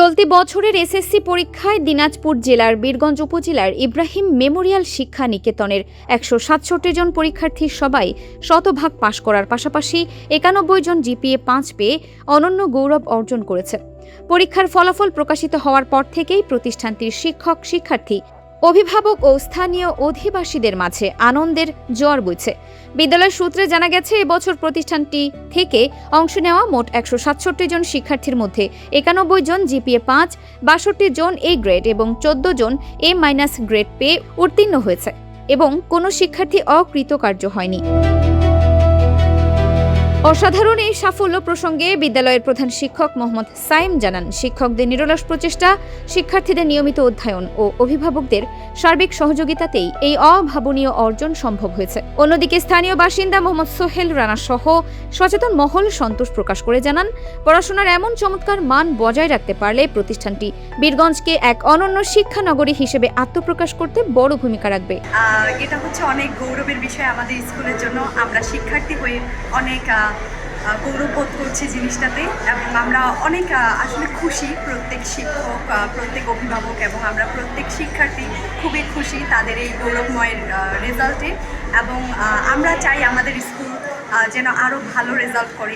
চলতি বছরের এসএসসি পরীক্ষায় দিনাজপুর জেলার বীরগঞ্জ উপজেলার ইব্রাহিম মেমোরিয়াল শিক্ষা নিকেতনের ১৬৭ জন পরীক্ষার্থীর সবাই শতভাগ পাশ করার পাশাপাশি ৯১ জন জিপিএ ৫ পেয়ে অনন্য গৌরব অর্জন করেছে। পরীক্ষার ফলাফল প্রকাশিত হওয়ার পর থেকেই প্রতিষ্ঠানটির শিক্ষক, শিক্ষার্থী, অভিভাবক ও স্থানীয় অধিবাসীদের মাঝে আনন্দের জোয়ার বইছে। বিদ্যালয় সূত্রে জানা গেছে, এবছর প্রতিষ্ঠানটি থেকে অংশ নেওয়া মোট ১৬৭ জন শিক্ষার্থীর মধ্যে ৯১ জন জিপিএ ৫, ৬২ জন এ গ্রেড এবং ১৪ জন এ- গ্রেড পেয়ে উত্তীর্ণ হয়েছে এবং কোনো শিক্ষার্থী অকৃতকার্য হয়নি। অসাধারণ এই সাফল্য প্রসঙ্গে বিদ্যালয়ের প্রধান শিক্ষক মোহাম্মদ সাইম জানান, শিক্ষকদের নিরলস প্রচেষ্টা, শিক্ষার্থীদের নিয়মিত অধ্যয়ন ও অভিভাবকদের সার্বিক সহযোগিতাতেই এই অভাবনীয় অর্জন সম্ভব হয়েছে। অন্যদিকে স্থানীয় বাসিন্দা মোহাম্মদ সোহেল রানা সহ সচেতন মহল সন্তোষ প্রকাশ করে জানান, পড়াশোনার এমন চমৎকার মান বজায় রাখতে পারলে প্রতিষ্ঠানটি বীরগঞ্জকে এক অনন্য শিক্ষানগরী হিসেবে আত্মপ্রকাশ করতে বড় ভূমিকা রাখবে। এটা হচ্ছে অনেক গৌরবের বিষয় আমাদের স্কুলের জন্য। আমরা শিক্ষার্থী হয়ে অনেক গৌরববোধ করছি জিনিসটাতে, এবং আমরা অনেক আসলে খুশি, প্রত্যেক শিক্ষক, প্রত্যেক অভিভাবক এবং আমরা প্রত্যেক শিক্ষার্থী খুবই খুশি তাদের এই গৌরবময় রেজাল্টে। এবং আমরা চাই আমাদের স্কুল যেন আরও ভালো রেজাল্ট করে,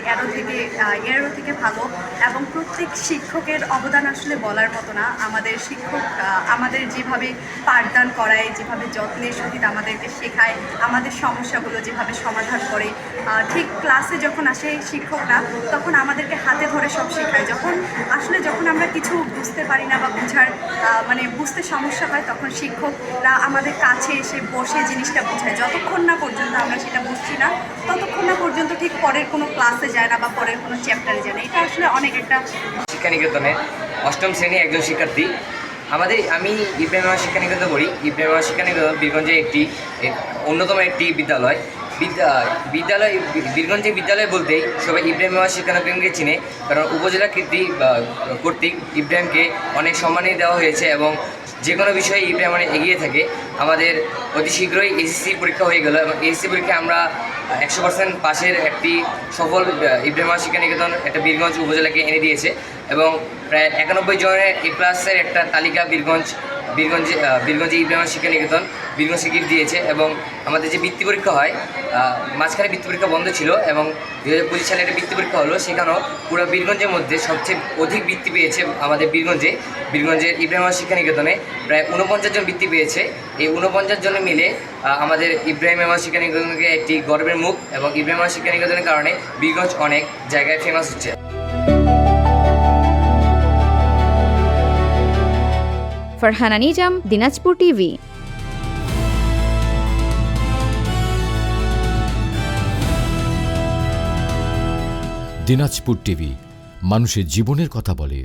এরও থেকে ভালো। এবং প্রত্যেক শিক্ষকের অবদান আসলে বলার মতো না। আমাদের শিক্ষক আমাদের যেভাবে পাঠদান করায়, যেভাবে যত্নের সহিত আমাদেরকে শেখায়, আমাদের সমস্যাগুলো যেভাবে সমাধান করে, ঠিক ক্লাসে যখন আসে শিক্ষকরা তখন আমাদেরকে হাতে ধরে সব শেখায়। যখন আমরা কিছু বুঝতে পারি না বা বুঝতে সমস্যা হয়, তখন শিক্ষকরা আমাদের কাছে এসে বসে জিনিসটা বোঝায়। যতক্ষণ না পর্যন্ত আমরা সেটা বুঝছি না, ততক্ষণ না পর্যন্ত ঠিক পরের কোনো ক্লাসে যায় না বা পরের কোনো চ্যাপ্টারে যায় না। এটা আসলে অনেক একটা শিক্ষা নিকেতনের অষ্টম শ্রেণীর একজন শিক্ষার্থী। আমি ইব্রাহিম শিক্ষা নিকেতন পড়ি। ইব্রাহিম শিক্ষা নিকেতন বীরগঞ্জে অন্যতম একটি বিদ্যালয়। বীরগঞ্জে বিদ্যালয় বলতেই সবাই ইব্রাহিম শিক্ষা নিকেতনকে চিনে, কারণ উপজেলা কর্তৃক ইব্রাহিমকে অনেক সম্মানই দেওয়া হয়েছে এবং যে কোনো বিষয়ে ইব্রাহিম অনেক এগিয়ে থাকে। আমাদের অতি শীঘ্রই এসএসসি পরীক্ষা হয়ে গেল এবং এসএসসি পরীক্ষায় আমরা 100% পাশের একটি সফল ইব্রাহিম শিক্ষা নিকেতন একটা বীরগঞ্জ উপজেলাকে এনে দিয়েছে এবং প্রায় 91 জনের A+-এর একটা তালিকা বীরগঞ্জে ইব্রাহিম শিক্ষা নিকেতন বীরগঞ্জে গিফট দিয়েছে। এবং আমাদের যে বৃত্তি পরীক্ষা হয়, মাঝখানে বৃত্তি পরীক্ষা বন্ধ ছিল এবং 2025 সালে একটা বৃত্তি পরীক্ষা হলো, সেখানেও পুরো বীরগঞ্জের মধ্যে সবচেয়ে অধিক বৃত্তি পেয়েছে আমাদের বীরগঞ্জের ইব্রাহিম শিক্ষা নিকেতনে প্রায় 49 জন বৃত্তি পেয়েছে। এই 49 জনে মিলে আমাদের ইব্রাহিম শিক্ষা নিকেতনকে একটি গর্বের মুখ, এবং ইব্রাহিম শিক্ষা নিকেতনের কারণে বীরগঞ্জ অনেক জায়গায় ফেমাস হচ্ছে। ফারহানা নিজাম, দিনাজপুর টিভি। দিনাজপুর টিভি মানুষের জীবনের কথা বলে।